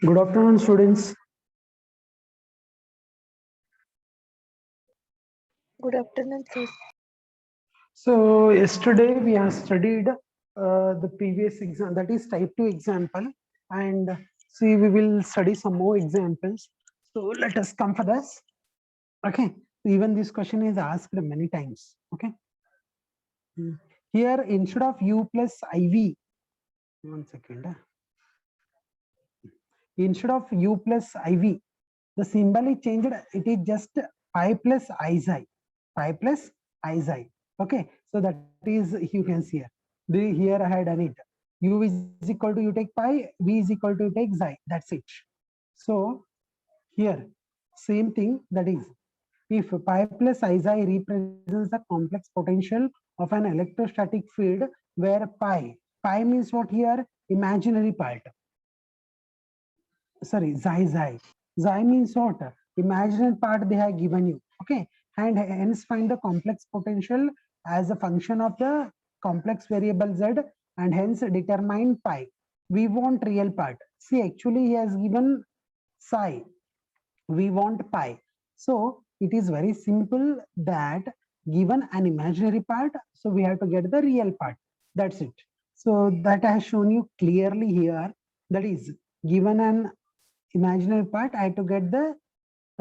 Good afternoon, students. Good afternoon, sir. So yesterday we have studied the previous exam, that is type 2 example, and see we will study some more examples. So let us come for this. Okay, even this question is asked many times. Okay, here instead of u plus iv, 1 second. Instead of u plus iv, the symbol is changed. It is just pi plus I xi, pi plus I xi. Okay, so that is, you can see here. Here I had done it. U is equal to, you take pi, v is equal to, you take xi. That's it. So here, same thing. That is, if pi plus I xi represents the complex potential of an electrostatic field, where pi means what here? Imaginary part. Sorry, xi means what? Imaginary part they have given you. Okay, and hence find the complex potential as a function of the complex variable z, and hence determine pi. We want real part. See, actually he has given psi, we want pi. So it is very simple that given an imaginary part, so we have to get the real part. That's it. So that I have shown you clearly here. That is, given an imaginary part, I have to get the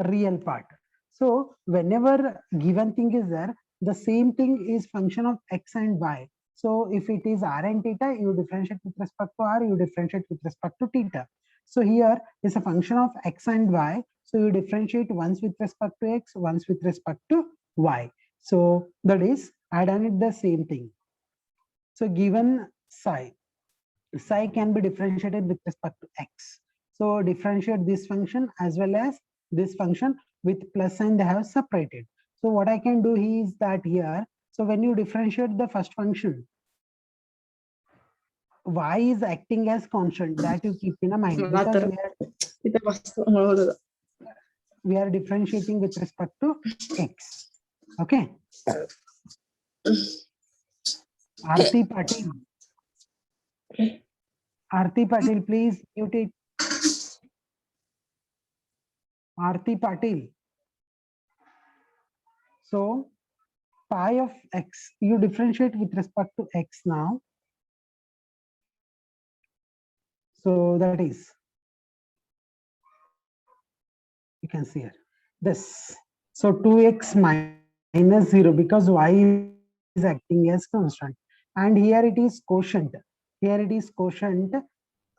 real part. So whenever given thing is there, the same thing is function of x and y. So if it is r and theta, you differentiate with respect to r, you differentiate with respect to theta. So here is a function of x and y. So you differentiate once with respect to x, once with respect to y. So that is, I done it the same thing. So given psi can be differentiated with respect to x. So differentiate this function as well as this function with plus sign they have separated. So what I can do is that here, so when you differentiate the first function, y is acting as constant, that you keep in a mind, because we are differentiating with respect to x. Okay. Arti Patil, please mute it. Arti Patil. So pi of x, you differentiate with respect to x now. So that is, you can see here this. So 2x minus 0, because y is acting as constant, and here it is quotient. Here it is quotient.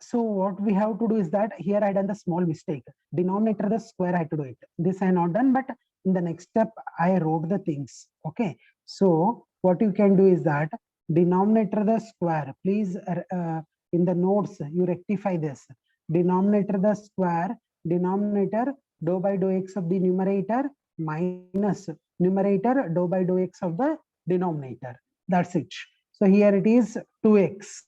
So what we have to do is that here I done the small mistake. Denominator the square I had to do it. This I not done, but in the next step I wrote the things. Okay. So what you can do is that denominator the square. Please in the notes you rectify this. Denominator the square. Denominator dou by dou x of the numerator minus numerator dou by dou x of the denominator. That's it. So here it is 2x.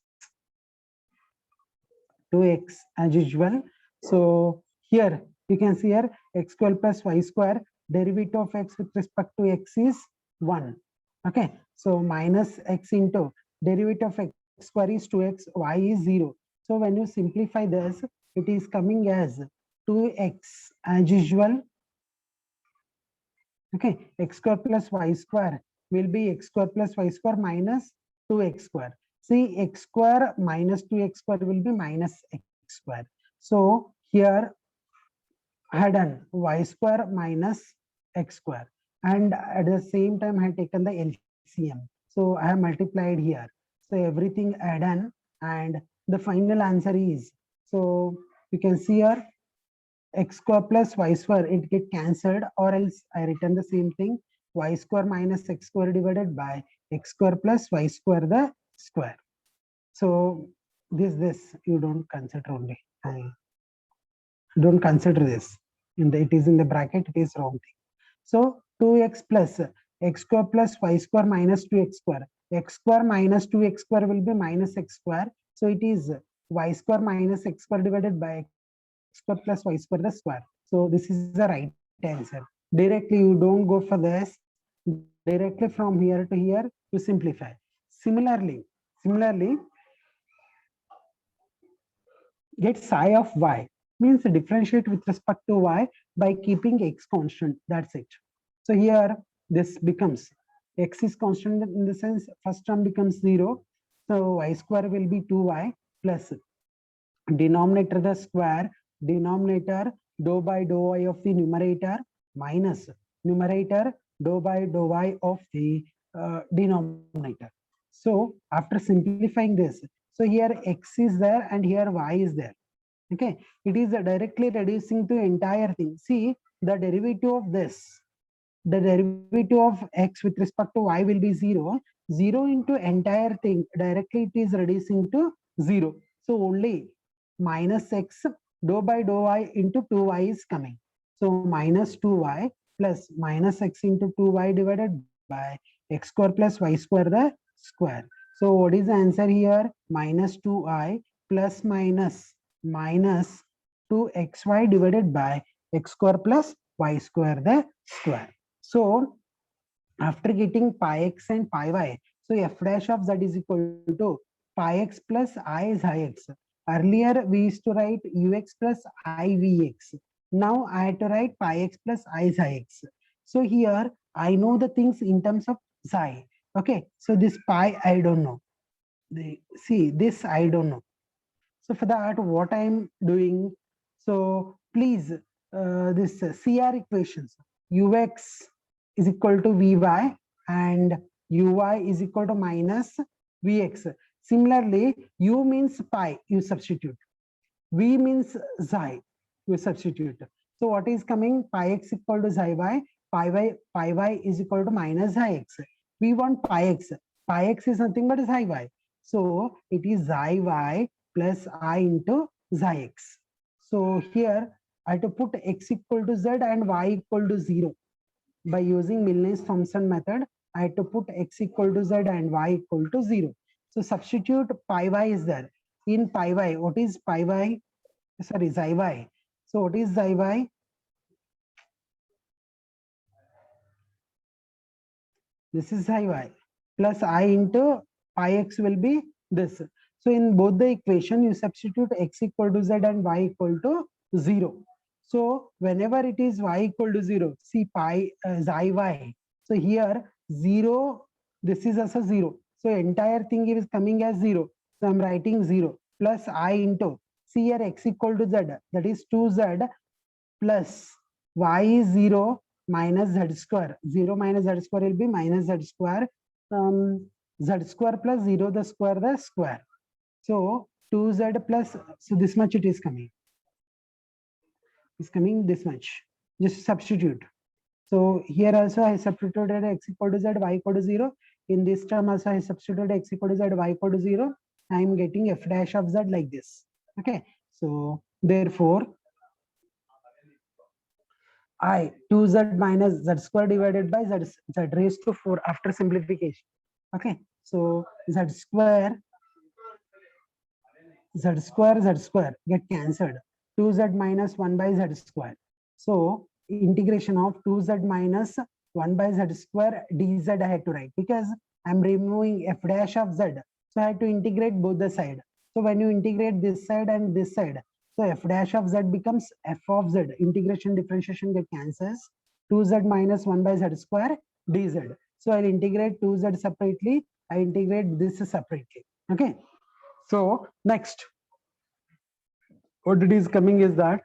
2x as usual. So here you can see here x square plus y square, derivative of x with respect to x is 1. Okay, so minus x into derivative of x square is 2x, y is 0. So when you simplify this, it is coming as 2x as usual. Okay, x square plus y square will be x square plus y square minus 2x square. See, x square minus 2x square will be minus x square. So here I had done y square minus x square, and at the same time I had taken the LCM. So I have multiplied here. So everything I done, and the final answer is, so you can see here x square plus y square, it get cancelled, or else I written the same thing, y square minus x square divided by x square plus y square the square. So this you don't consider only. Don't consider this. It is in the bracket, it is wrong thing. So 2x plus x square plus y square minus 2x square. X square minus 2x square will be minus x square. So it is y square minus x square divided by x square plus y square the square. So this is the right answer. Directly, you don't go for this. Directly from here to here, you simplify. Similarly, get psi of y. means differentiate with respect to y by keeping x constant. That's it. So here this becomes x is constant in the sense first term becomes 0. So y square will be 2y plus denominator the square, denominator dou by dou y of the numerator minus numerator dou by dou y of the denominator. So after simplifying this, so here x is there and here y is there. Okay, it is directly reducing to entire thing. See the derivative of this, the derivative of x with respect to y will be 0. 0 into entire thing, directly it is reducing to 0. So only minus x dou by dou y into 2y is coming. So minus 2y plus minus x into 2y divided by x square plus y square the square. So what is the answer here? Minus 2i plus minus 2xy divided by x square plus y square the square. So after getting pi x and pi y, so f dash of z is equal to pi x plus I is I x. Earlier we used to write ux plus ivx. Now I had to write pi x plus I is I x. So here I know the things in terms of psi. Okay, so this pi I don't know. See this I don't know. So for that, what I'm doing, so please, this CR equations, ux is equal to vy and uy is equal to minus vx. Similarly, u means pi, you substitute. V means xi, you substitute. So what is coming? Pi x equal to xi y, pi y is equal to minus xi x. We want pi x. Pi x is nothing but xi y. So it is xi y plus I into xi x. So here I have to put x equal to z and y equal to 0. By using Milne-Thomson method, I have to put x equal to z and y equal to 0. So substitute pi y is there. In pi y, what is pi y? Sorry, xi y. So what is xi y? This is xi y plus I into pi x will be this. So in both the equation, you substitute x equal to z and y equal to 0. So whenever it is y equal to 0, see pi xi y. So here 0, this is also 0. So entire thing is coming as 0. So I'm writing 0 plus I into, see here x equal to z, that is 2z plus y is 0 minus z square. 0 minus z square will be minus z square. Z square plus 0 the square. So 2z plus, so this much it is coming. It's coming this much. Just substitute. So here also I substituted x equal to z, y equal to 0. In this term also I substituted x equal to z, y equal to 0. I am getting f dash of z like this. Okay. So therefore, I 2z minus z square divided by z raised to 4 after simplification. Okay. So z square get cancelled. 2z minus 1 by z square. So integration of 2z minus 1 by z square dz I had to write because I'm removing f dash of z. So I had to integrate both the side. So when you integrate this side and this side, so f dash of z becomes f of z. Integration differentiation get cancels. 2z minus 1 by z square dz. So I'll integrate 2z separately. I integrate this separately. Okay. So next, what it is coming is that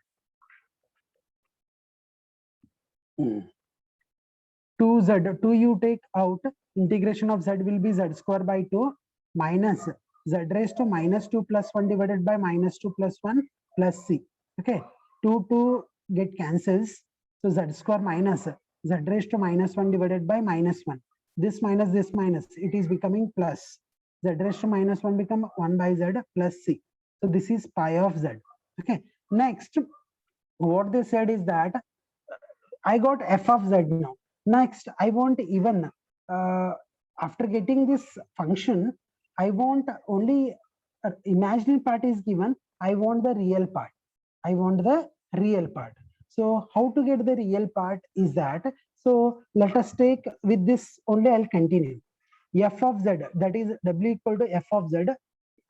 2z, 2 you take out, integration of z will be z square by 2 minus z raised to minus 2 plus 1 divided by minus 2 plus 1 plus c. Okay, 2 get cancels. So z square minus z raised to minus 1 divided by minus 1. This minus, it is becoming plus. Z raised to minus 1 become 1 by z plus c. So this is pi of z. Okay, next, what they said is that I got f of z now. Next, I want even after getting this function, I want only imaginary part is given. I want the real part. So how to get the real part is that, so let us take with this only, I'll continue. F of z, that is w equal to f of z.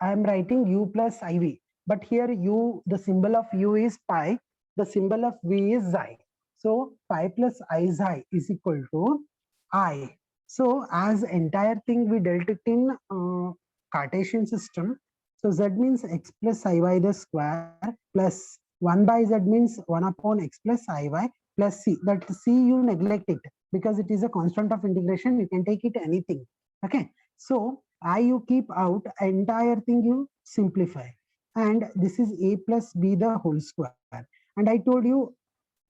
I am writing u plus iv. but here u, the symbol of u is pi, the symbol of v is xi. So pi plus I xi is equal to I. So as entire thing we dealt it in Cartesian system. So z means x plus iy the square plus 1 by z means 1 upon x plus iy plus c. That c you neglect it because it is a constant of integration. You can take it anything. Okay. So I you keep out, entire thing you simplify. And this is a plus b the whole square. And I told you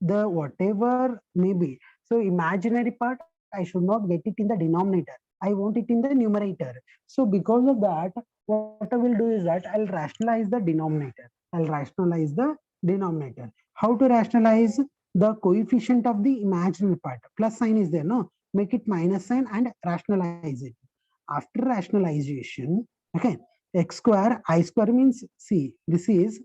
the whatever may be. So imaginary part, I should not get it in the denominator. I want it in the numerator. So because of that, what I will do is that I'll rationalize the denominator. I'll rationalize the denominator. How to rationalize? The coefficient of the imaginary part. Plus sign is there, no? Make it minus sign and rationalize it. After rationalization, okay, x square, I square means, see, this is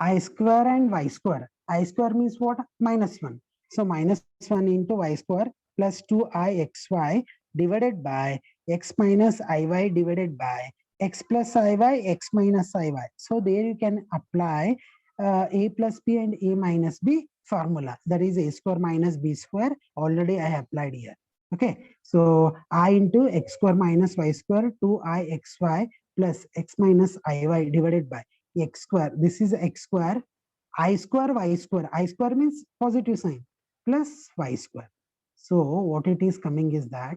I square and y square. I square means what? Minus 1. So minus 1 into y square plus 2ixy divided by x minus iy divided by x plus iy, x minus iy. So there you can apply a plus b and a minus b formula. That is a square minus b square. Already I applied here. Okay. So I into x square minus y square 2ixy plus x minus iy divided by x square. This is x square, I square, y square. I square means positive sign plus y square. So what it is coming is that,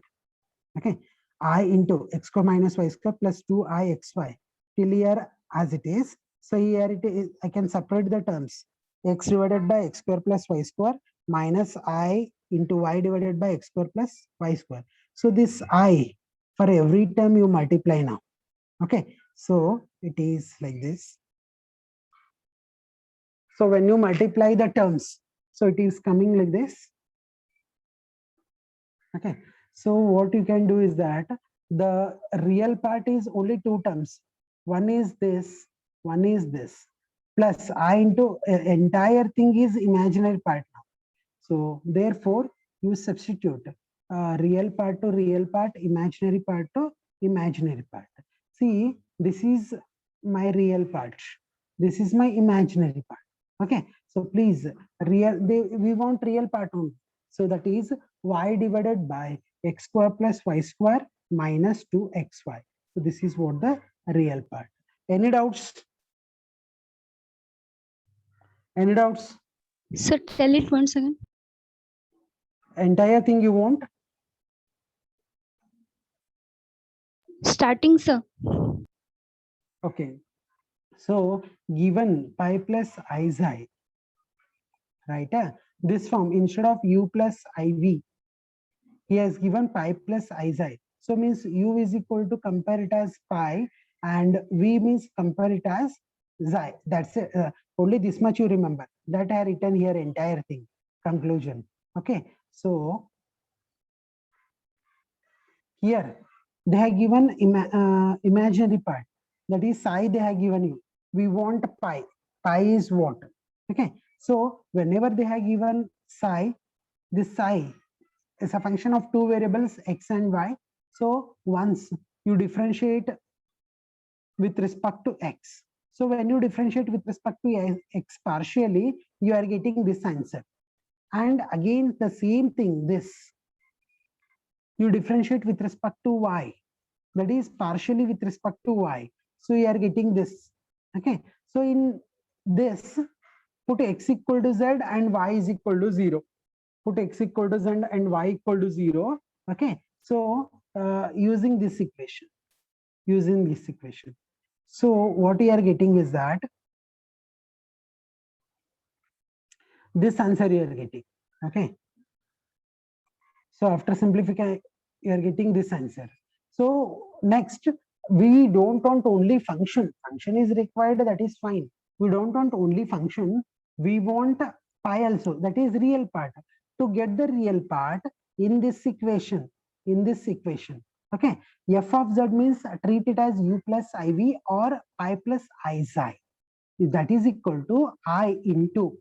okay, I into x square minus y square plus 2ixy till here as it is. So here it is, I can separate the terms. X divided by x square plus y square minus I into y divided by x square plus y square. So this I, for every term you multiply now. Okay, so it is like this. So when you multiply the terms, so it is coming like this. Okay. So what you can do is that the real part is only two terms. One is this, one is this. Plus I into entire thing is imaginary part now. So therefore you substitute real part to real part, imaginary part to imaginary part. See, this is my real part. This is my imaginary part. Okay. So please, we want real part only. So that is y divided by x square plus y square minus 2xy. So this is what the real part. Any doubts? Any doubts? Sir, tell it once again. Entire thing you want? Starting, sir. Okay. So given pi plus I xi, right? This form instead of u plus iv, he has given pi plus I xi. So means u is equal to compare it as pi and v means compare it as xi. That's it. Only this much you remember. That I have written here entire thing. Conclusion. Okay. So here they have given imaginary part. That is psi they have given you. We want pi. Pi is what? Okay. So whenever they have given psi, this psi is a function of two variables x and y. So once you differentiate with respect to x. So when you differentiate with respect to x partially, you are getting this answer. And again the same thing, this. You differentiate with respect to y. That is partially with respect to y. So you are getting this. Okay. So in this, put x equal to z and y is equal to 0. Put x equal to z and y equal to 0. Okay. So using this equation. So what you are getting is that this answer you are getting. Okay. So after simplifying, you are getting this answer. So next, we don't want only function. Function is required, that is fine. We don't want only function. We want pi also, that is real part. To get the real part in this equation, okay, f of z means treat it as u plus iv or pi plus I xi. That is equal to I into,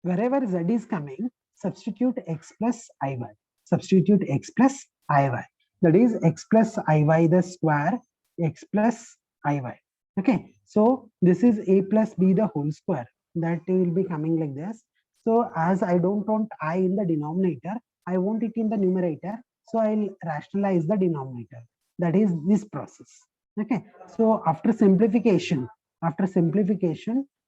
wherever z is coming, substitute x plus iy. Substitute x plus iy. that is x plus iy the square, x plus iy. Okay, so this is a plus b the whole square, that will be coming like this. So as I don't want I in the denominator, I want it in the numerator, so I'll rationalize the denominator. That is this process. Okay, so after simplification,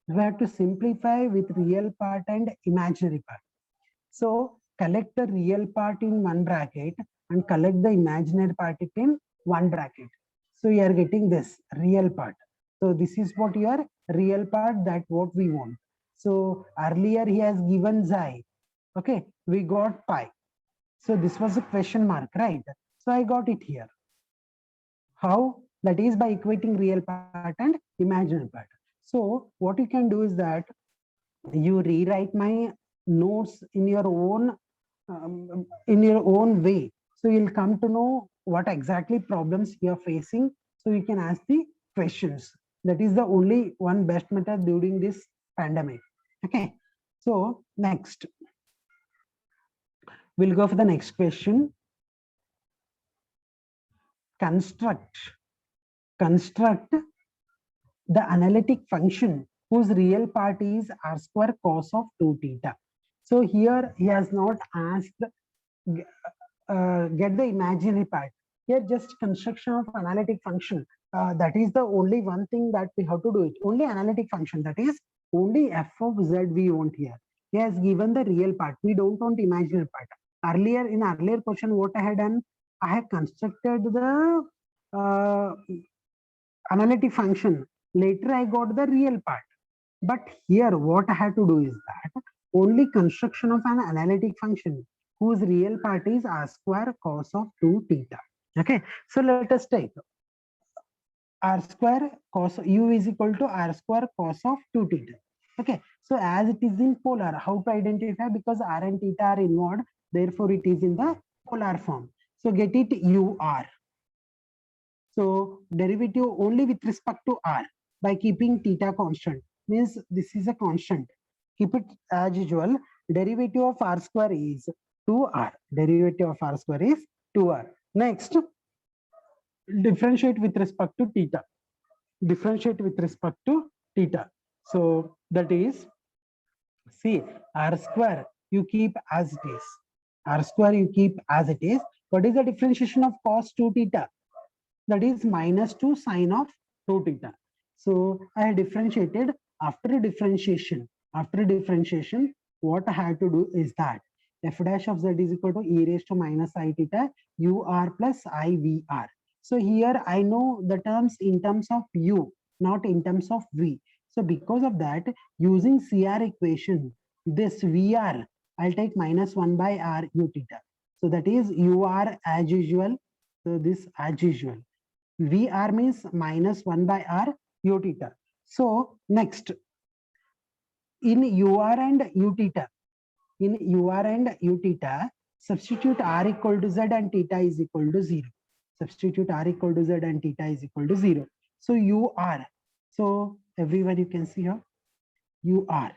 we have to simplify with real part and imaginary part. So collect the real part in one bracket and collect the imaginary part in one bracket. So you are getting this real part. So this is what your real part, that what we want. So earlier he has given xi. Okay, we got pi. So this was a question mark, right? So I got it here. How? That is by equating real part and imaginary part. So what you can do is that you rewrite my notes in your own way. So you'll come to know what exactly problems you're facing. So you can ask the questions. That is the only one best method during this pandemic. Okay. So next, we'll go for the next question. Construct the analytic function whose real part is r square cos of 2 theta. So here he has not asked get the imaginary part. Here just construction of analytic function. That is the only one thing that we have to do it. Only analytic function, that is only f of z we want here. He has given the real part. We don't want imaginary part. Earlier, in earlier question, what I had done, I have constructed the analytic function. Later, I got the real part. But here, what I have to do is that only construction of an analytic function whose real part is r square cos of 2 theta. Okay, so let us take r square cos u is equal to r square cos of 2 theta. Okay, so as it is in polar, how to identify? Because r and theta are inward, therefore it is in the polar form. So get it ur. So derivative only with respect to r by keeping theta constant, means this is a constant. Keep it as usual. Derivative of r square is 2r. Derivative of r square is 2r. Next, differentiate with respect to theta. Differentiate with respect to theta. So that is, see, r square you keep as it is. R square you keep as it is. What is the differentiation of cos 2 theta? That is minus 2 sine of 2 theta. So I have differentiated. After differentiation, what I have to do is that f dash of z is equal to e raised to minus I theta ur plus ivr. So here I know the terms in terms of u, not in terms of v. So because of that, using CR equation, this VR, I'll take minus 1 by r u theta. So that is ur as usual. So this as usual. VR means minus 1 by r u theta. So next, in ur and u theta, substitute r equal to z and theta is equal to 0. Substitute r equal to z and theta is equal to 0. So ur. So everyone you can see here, ur.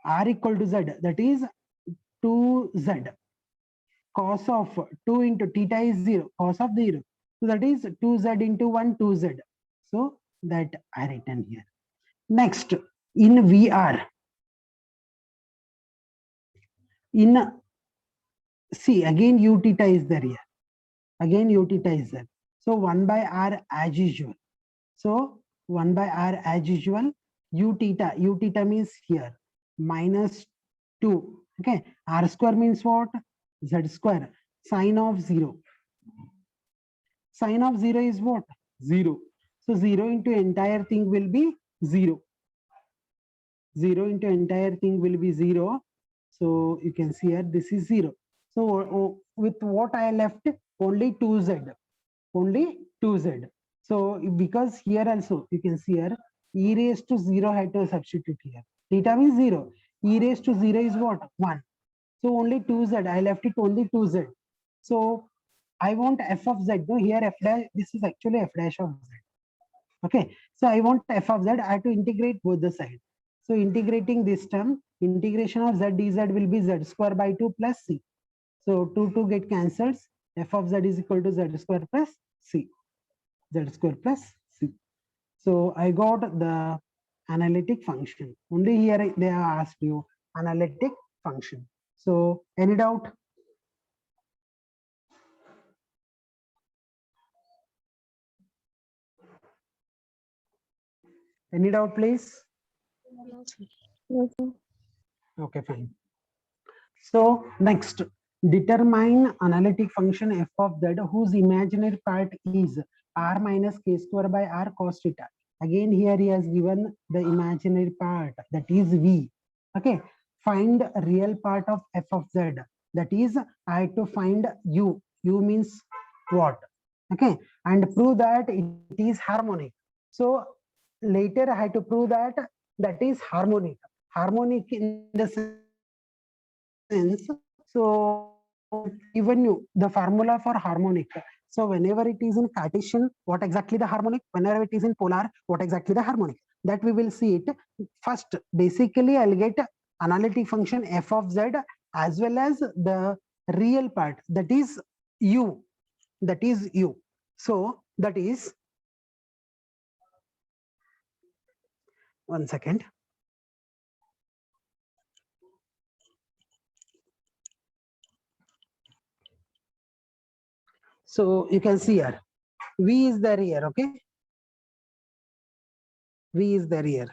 R equal to z, that is 2z. Cos of 2 into theta is 0. Cos of 0. So that is 2z into 1, 2z. So that I written here. Next, in VR, see again u theta is there here. Again u theta is there. So 1 by r as usual. So 1 by r as usual. U theta means here minus 2. Okay, r square means what? Z square. Sine of 0. Sine of 0 is what? 0. So 0 into entire thing will be 0. 0 into entire thing will be 0. So you can see here, this is 0. So with what I left, only 2z. Only 2z. So because here also, you can see here, e raised to 0 had to substitute here. Theta means 0. E raised to 0 is what? 1. So only 2z. I left it only 2z. So I want f of z. No, here f dash, this is actually f dash of z. Okay. So I want f of z. I have to integrate both the sides. So integrating this term, integration of z dz will be z square by 2 plus c. So 2 get cancels. f of z is equal to z square plus c, z square plus c. So I got the analytic function. Only here they have asked you analytic function. So any doubt? Any doubt, please? No, sir. Okay, fine. So next, determine analytic function f of z whose imaginary part is r minus k square by r cos theta. Again, here he has given the imaginary part, that is v. Okay, find real part of f of z. That is, I have to find u. U means what? Okay, and prove that it is harmonic. So later I have to prove that that is harmonic. Harmonic in the sense, so given you the formula for harmonic. So whenever it is in Cartesian, what exactly the harmonic? Whenever it is in polar, what exactly the harmonic? That we will see it. First, basically, I'll get analytic function f of z as well as the real part, that is u. That is u. So that is, one second. So you can see here, v is there here, okay? V is there here.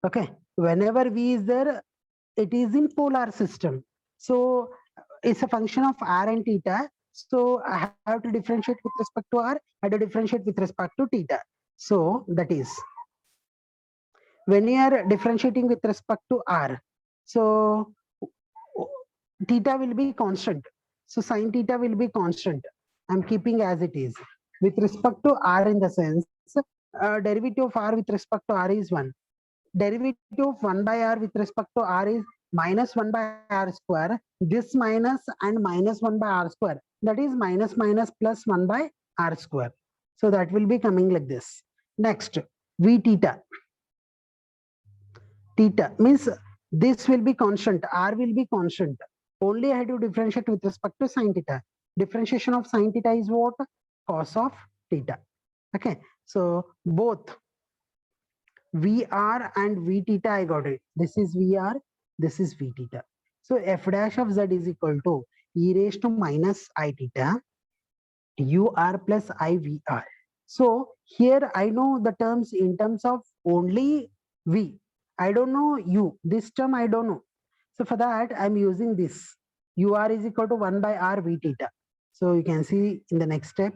Okay, whenever V is there, it is in polar system. So it's a function of r and theta. So I have to differentiate with respect to r, I have to differentiate with respect to theta. So that is, when you are differentiating with respect to r, so theta will be constant. So sine theta will be constant. I'm keeping as it is. With respect to r, in the sense, derivative of r with respect to r is 1. Derivative of 1 by r with respect to r is minus 1 by r square. This minus and minus 1 by r square. That is minus minus plus 1 by r square. So that will be coming like this. Next, v theta. Theta means this will be constant. R will be constant. Only I have to differentiate with respect to sine theta. Differentiation of sine theta is what? Cos of theta. Okay. So both VR and V theta, I got it. This is VR, this is V theta. So f dash of z is equal to e raised to minus I theta UR plus IVR. So here I know the terms in terms of only V. I don't know U. This term I don't know. So for that I'm using this. UR is equal to 1 by R V theta. So you can see in the next step,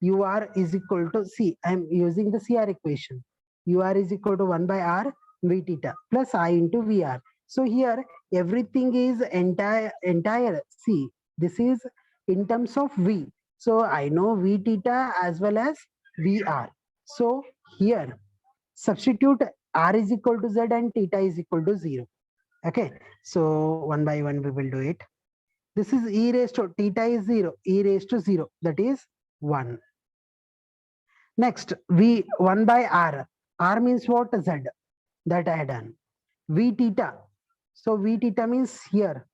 UR is equal to, see, I'm using the CR equation. UR is equal to 1 by R V theta plus I into VR. So here everything is entire. See, this is in terms of V. So I know V theta as well as VR. So here substitute R is equal to Z and theta is equal to 0. Okay. So one by one we will do it. This is e raised to, theta is 0, e raised to 0, that is 1. Next, V 1 by R. R means what? Z. That I had done. V theta. So V theta means here.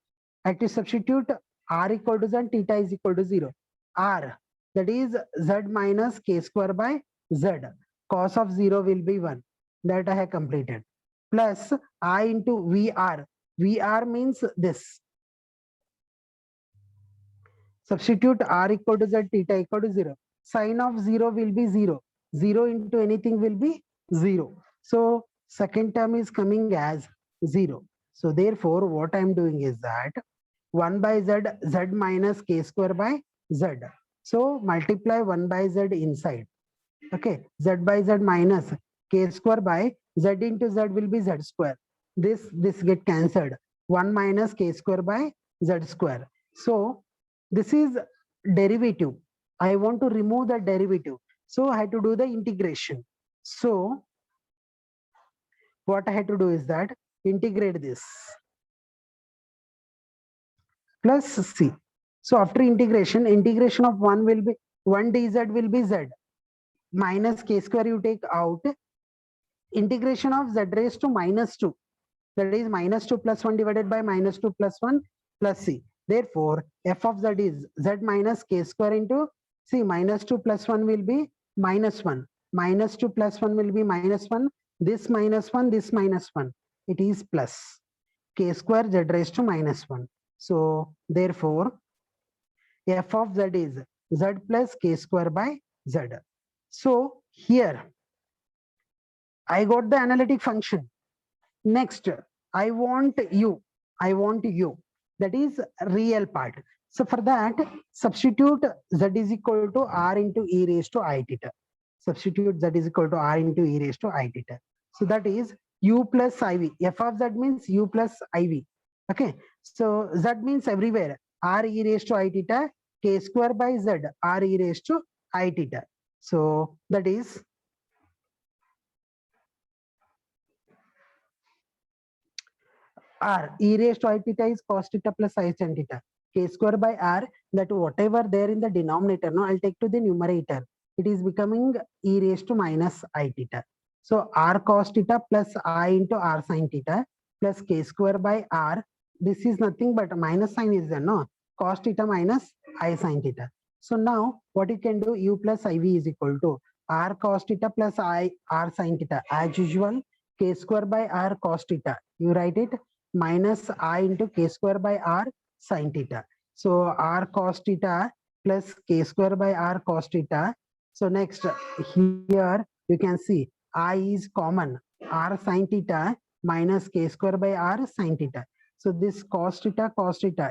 I have to substitute R equal to Z and theta is equal to 0. R, that is Z minus K square by Z. Cos of 0 will be 1. That I have completed. Plus I into VR. VR means this. Substitute R equal to Z, theta equal to 0. Sine of 0 will be 0. 0 into anything will be 0. So second term is coming as 0. So therefore, what I am doing is that 1 by Z, Z minus K square by Z. So multiply 1 by Z inside. Okay, Z by Z minus K square by Z into Z will be Z square. This get cancelled. 1 minus K square by Z square. So this is derivative. I want to remove the derivative. So I had to do the integration. So what I had to do is that integrate this plus C. So after integration, integration of 1 will be 1 dz will be Z minus K square you take out. Integration of Z raised to minus 2. That is minus 2 plus 1 divided by minus 2 plus 1 plus C. Therefore, f of z is z minus k square into, see, minus 2 plus 1 will be minus 1. Minus 2 plus 1 will be minus 1. This minus 1, this minus 1. It is plus k square z raised to minus 1. So, therefore, f of z is z plus k square by z. So, here, I got the analytic function. Next, I want u. That is real part. So for that, substitute z is equal to r into e raised to I theta. Substitute z is equal to r into e raised to I theta. So that is u plus iv. F of z means u plus iv. Okay. So z means everywhere. R e raised to I theta, k square by z, r e raised to I theta. So that is r e raised to I theta is cos theta plus I sin theta. K square by r, that whatever there in the denominator, no, I'll take to the numerator. It is becoming e raised to minus I theta. So r cos theta plus I into r sin theta plus k square by r. This is nothing but minus sign is there, no? Cos theta minus I sin theta. So now what you can do, u plus iv is equal to r cos theta plus I r sin theta. As usual, k square by r cos theta. You write it minus I into k square by r sin theta. So r cos theta plus k square by r cos theta. So next here you can see I is common, r sin theta minus k square by r sin theta. So this cos theta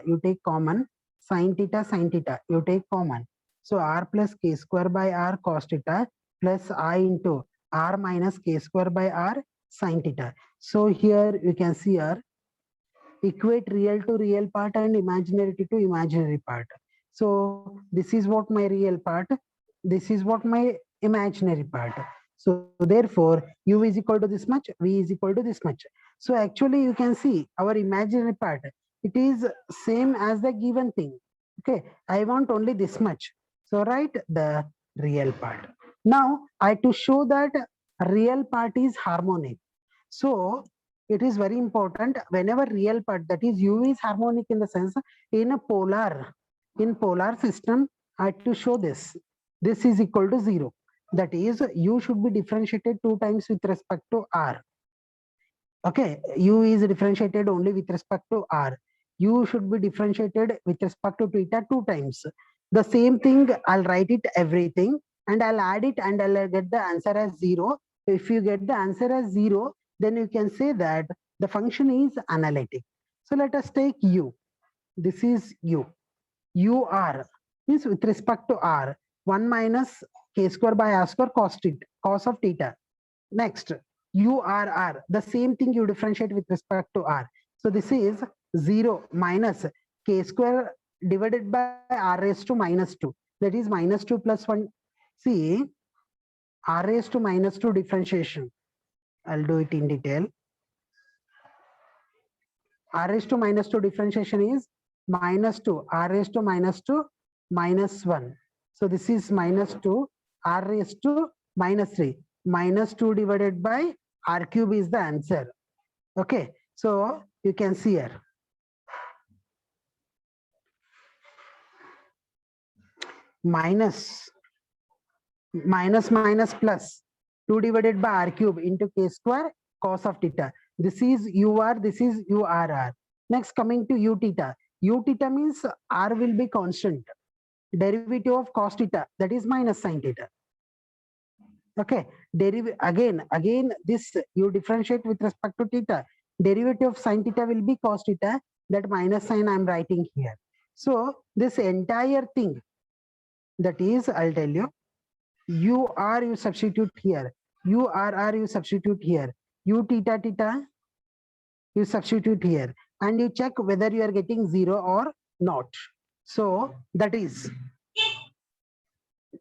you take common, sin theta you take common. So r plus k square by r cos theta plus I into r minus k square by r sin theta. So here you can see here equate real to real part and imaginary to imaginary part. So this is what my real part, this is what my imaginary part. So therefore, u is equal to this much, v is equal to this much. So actually you can see our imaginary part, it is same as the given thing. Okay, I want only this much. So write the real part. Now I to show that real part is harmonic. So it is very important whenever real part, that is u is harmonic in the sense in polar system, I have to show this is equal to 0. That is u should be differentiated 2 times with respect to r. Okay, u is differentiated only with respect to r. U should be differentiated with respect to theta 2 times. The same thing, I'll write it everything and I'll add it and I'll get the answer as 0. If you get the answer as 0, then you can say that the function is analytic. So let us take u. This is u. UR means with respect to r, 1 minus k square by r square cos of theta. Next, URR, the same thing you differentiate with respect to r. So this is 0 minus k square divided by r raised to minus 2. That is minus 2 plus 1. See, r raised to minus 2 differentiation. I'll do it in detail. R raised to minus 2 differentiation is minus 2, r raised to minus 2, minus 1. So this is minus 2, r raised to minus 3. Minus 2 divided by r cube is the answer. Okay, so you can see here. Minus plus 2 divided by r cube into k square cos of theta. This is UR, this is URR. Next, coming to U theta. U theta means R will be constant. Derivative of cos theta, that is minus sin theta. Okay, again, this you differentiate with respect to theta. Derivative of sin theta will be cos theta, that minus sign I am writing here. So this entire thing, that is, I'll tell you, UR you substitute here, URR you substitute here, U theta you substitute here, and you check whether you are getting 0 or not. So that is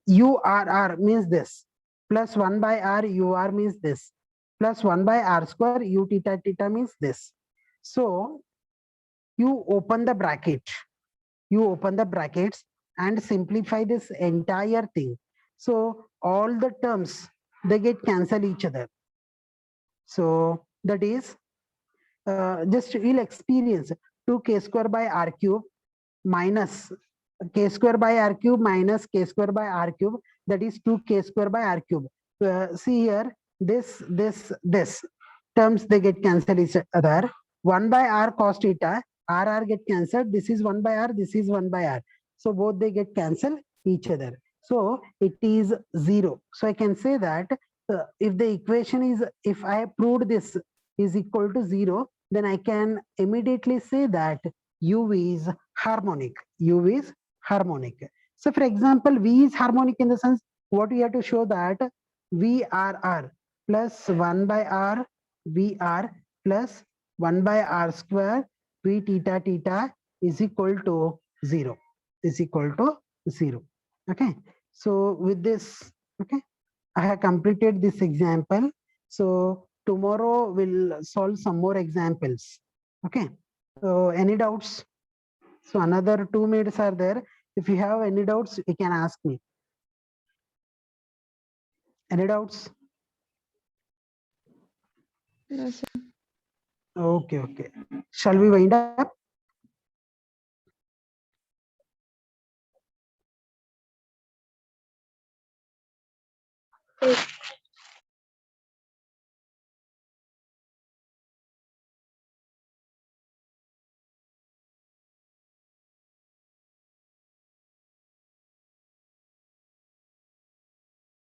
URR means this, plus 1 by r UR means this, plus 1 by r square U theta means this. So you open the bracket, and simplify this entire thing. So all the terms, they get cancel each other. So that is just you'll experience 2k square by r cube minus k square by r cube minus k square by r cube, that is 2k square by r cube. See here, this terms they get cancelled each other. 1 by r cos theta, r get cancelled. This is 1 by r, this is 1 by r. So both they get cancelled each other. So it is 0. So I can say that if the equation is, if I proved this is equal to 0, then I can immediately say that u is harmonic. U is harmonic. So for example, V is harmonic in the sense, what we have to show that VRR plus 1 by R VR plus 1 by R square V theta theta is equal to 0. Is equal to 0. Okay. So with this, okay, I have completed this example. So tomorrow we'll solve some more examples. Okay. So any doubts? So another 2 minutes are there. If you have any doubts, you can ask me. Any doubts? No, sir. Okay, okay. Shall we wind up? Yes.